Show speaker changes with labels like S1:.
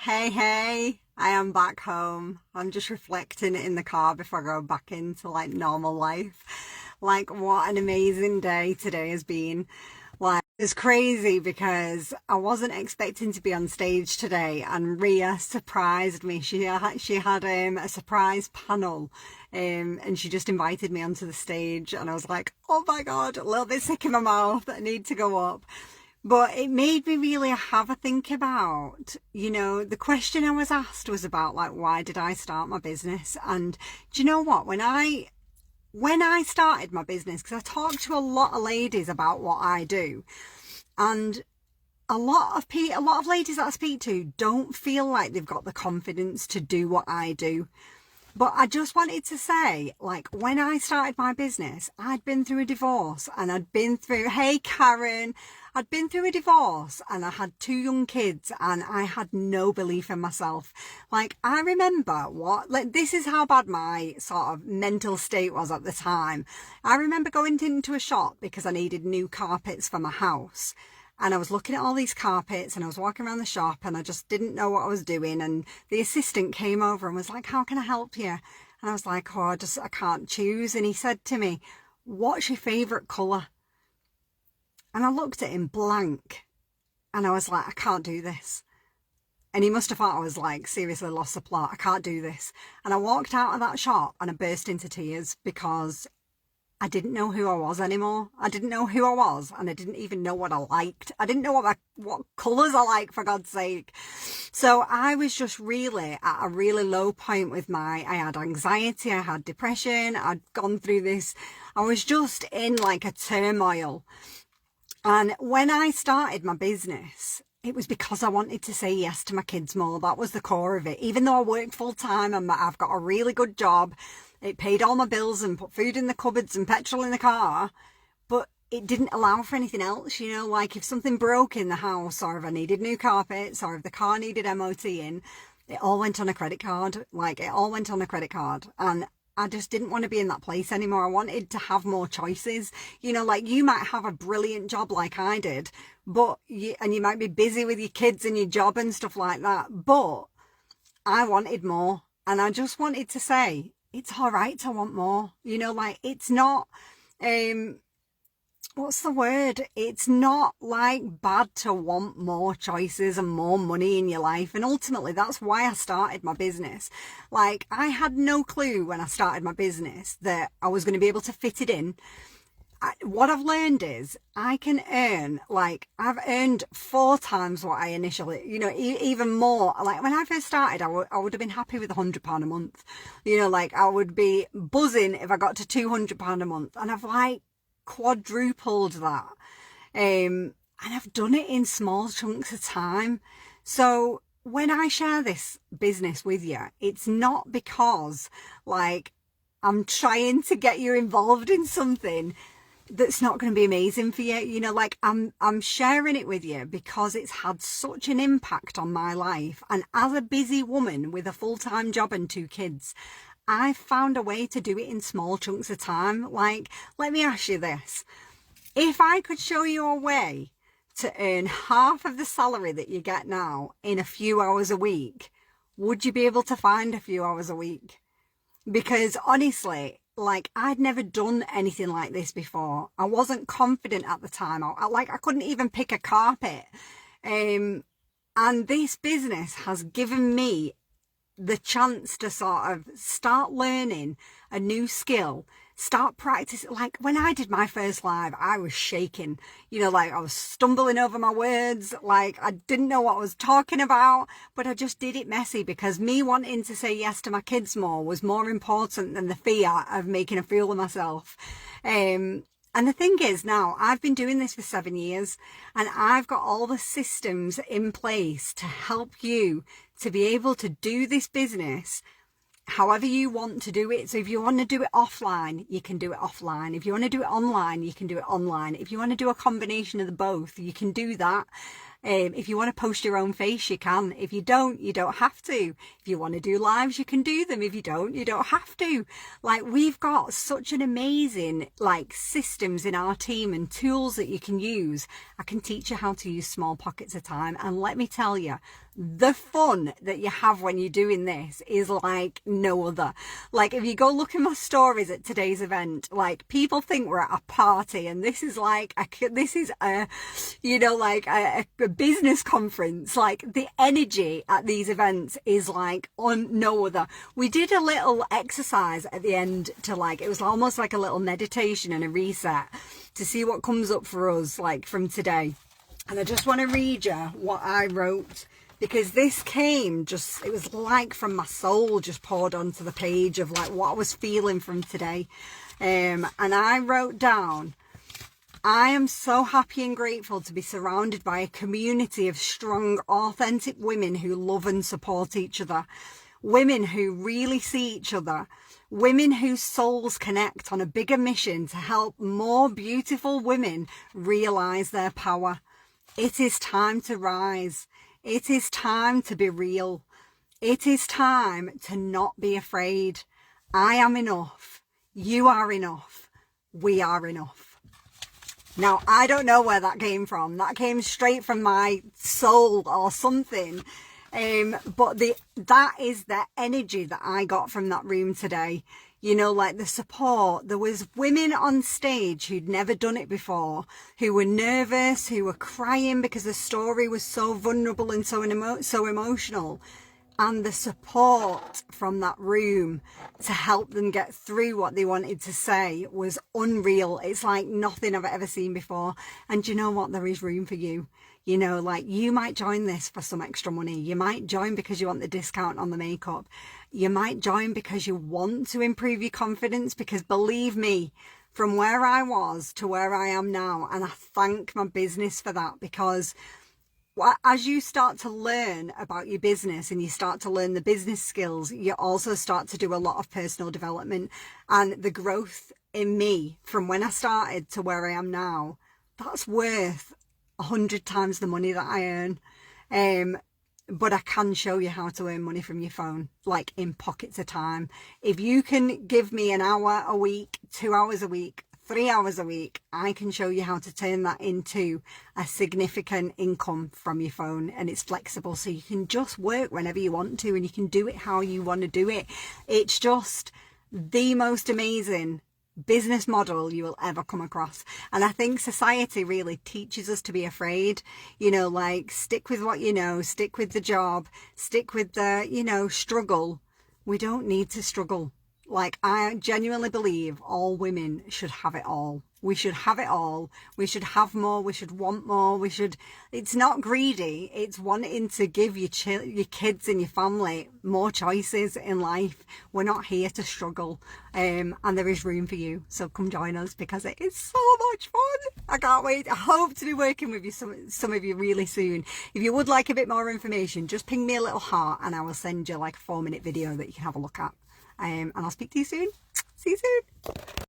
S1: Hey, I am back home. I'm just reflecting in the car before I go back into normal life. What an amazing day today has been. It's crazy because I wasn't expecting to be on stage today, and Ria surprised me. She had a surprise panel, and she just invited me onto the stage, and I was like, oh my God, a little bit sick in my mouth. I need to go up. But it made me really have a think about, the question I was asked was about why did I start my business? And do you know what? When I started my business, because I talk to a lot of ladies about what I do, and a lot of ladies that I speak to don't feel like they've got the confidence to do what I do. But I just wanted to say, when I started my business, I'd been through a divorce and hey Karen, I'd been through a divorce and I had 2 young kids and I had no belief in myself. I remember this is how bad my sort of mental state was at the time. I remember going into a shop because I needed new carpets for my house. And I was looking at all these carpets and I was walking around the shop and I just didn't know what I was doing. And the assistant came over and was like, how can I help you? And I was like, I can't choose. And he said to me, what's your favourite colour? And I looked at him blank and I was like, I can't do this. And he must have thought I was seriously lost the plot. I can't do this. And I walked out of that shop and I burst into tears because I didn't know who I was anymore. I didn't know who I was, and I didn't even know what I liked. I didn't know what colours I like, for God's sake. So I was just really at a really low point I had anxiety, I had depression, I'd gone through this. I was just in a turmoil. And when I started my business, it was because I wanted to say yes to my kids more. That was the core of it. Even though I worked full time and I've got a really good job, it paid all my bills and put food in the cupboards and petrol in the car, but it didn't allow for anything else, if something broke in the house or if I needed new carpets or if the car needed MOT in, it all went on a credit card. And I just didn't want to be in that place anymore. I wanted to have more choices. You might have a brilliant job like I did, and you might be busy with your kids and your job and stuff like that, but I wanted more. And I just wanted to say, it's all right to want more. It's not, what's the word? It's not bad to want more choices and more money in your life. And ultimately, that's why I started my business. I had no clue when I started my business that I was going to be able to fit it in. What I've learned is I can earn, I've earned 4 times what I initially, even more. When I first started, I would have been happy with £100 a month. I would be buzzing if I got to £200 a month. And I've quadrupled that. And I've done it in small chunks of time. So when I share this business with you, it's not because I'm trying to get you involved in something that's not going to be amazing for you. I'm sharing it with you because it's had such an impact on my life. And as a busy woman with a full-time job and 2 kids, I found a way to do it in small chunks of time. Let me ask you this. If I could show you a way to earn half of the salary that you get now in a few hours a week, would you be able to find a few hours a week? Because honestly, I'd never done anything like this before. I wasn't confident at the time. I couldn't even pick a carpet. And this business has given me the chance to sort of start learning a new skill, start practicing. When I did my first live, I was shaking, I was stumbling over my words, I didn't know what I was talking about, but I just did it messy because me wanting to say yes to my kids more was more important than the fear of making a fool of myself. And the thing is, now I've been doing this for 7 years and I've got all the systems in place to help you to be able to do this business however you want to do it. So if you want to do it offline, you can do it offline. If you want to do it online, you can do it online. If you want to do a combination of the both, you can do that. If you want to post your own face, you can. If you don't have to. If you want to do lives, you can do them. If you don't have to. We've got such an amazing, systems in our team and tools that you can use. I can teach you how to use small pockets of time. And let me tell you, the fun that you have when you're doing this is like no other. Like if you go look at my stories at today's event, like people think we're at a party, and this is like a you know, like a business conference. Like the energy at these events is like on no other. We did a little exercise at the end to like, it was almost like a little meditation and a reset to see what comes up for us like from today. And I just want to read you what I wrote, because this came just, it was like from my soul just poured onto the page of like what I was feeling from today. And I wrote down, I am so happy and grateful to be surrounded by a community of strong, authentic women who love and support each other. Women who really see each other. Women whose souls connect on a bigger mission to help more beautiful women realize their power. It is time to rise. It is time to be real. It is time to not be afraid. I am enough. You are enough. We are enough. Now, I don't know where that came from. That came straight from my soul or something. But that is the energy that I got from that room today. You know, like the support. There was women on stage who'd never done it before, who were nervous, who were crying because the story was so vulnerable and so emotional. And the support from that room to help them get through what they wanted to say was unreal. It's like nothing I've ever seen before. And you know what? There is room for you. You know, like you might join this for some extra money. You might join because you want the discount on the makeup. You might join because you want to improve your confidence, because believe me, from where I was to where I am now, and I thank my business for that, because as you start to learn about your business and you start to learn the business skills, you also start to do a lot of personal development. And the growth in me from when I started to where I am now, that's worth 100 times the money that I earn. But I can show you how to earn money from your phone, like in pockets of time. If you can give me an hour a week, 2 hours a week, 3 hours a week, I can show you how to turn that into a significant income from your phone. And it's flexible, so you can just work whenever you want to, and you can do it how you want to do it. It's just the most amazing business model you will ever come across. And I think society really teaches us to be afraid, you know, like stick with what you know, stick with the job, stick with the, you know, struggle. We don't need to struggle. Like, I genuinely believe all women should have it all. We should have it all. We should have more. We should want more. We should, it's not greedy. It's wanting to give your kids and your family more choices in life. We're not here to struggle. And there is room for you. So come join us, because it is so much fun. I can't wait. I hope to be working with you, some of you really soon. If you would like a bit more information, just ping me a little heart and I will send you like a 4-minute video that you can have a look at. And I'll speak to you soon. See you soon.